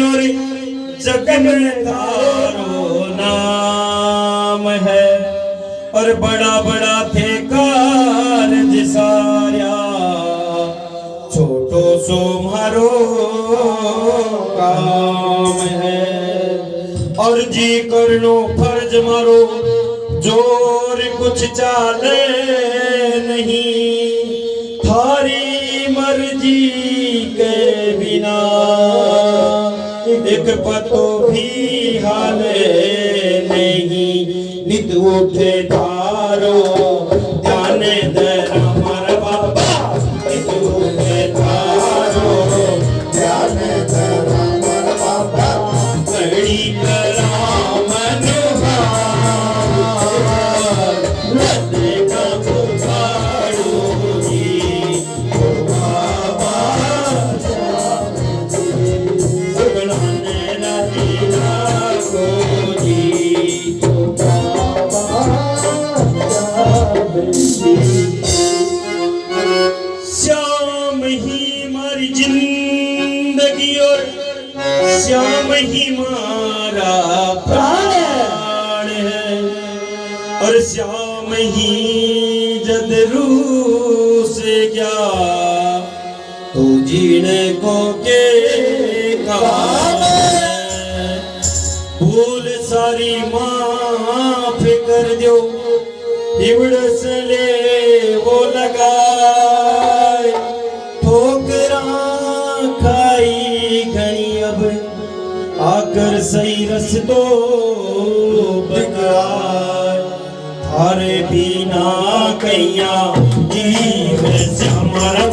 और जग में तारो नाम है और बड़ा बड़ा थे कारज सारा छोटो सो मारो काम है और जी करनो फर्ज मारो जोर कुछ चाले नहीं थारी मर्जी के बिना एक पतो भी हाले नहीं नित उठे तारो ध्यान दे हमार बाबा नित उठे तारो ध्यान दे हमार बाबा बड़ी करा श्याम ही हमारी जिंदगी और श्याम ही हमारा प्राण है और श्याम ही जद रूह से गया तो जीने को के काम है भूल सारी माफ कर दो हिवड़स ले वो लगाए ठोकरा खाई घनी अब आकर सही रस तो बगाए थारे बिना कैया जीव से हमारा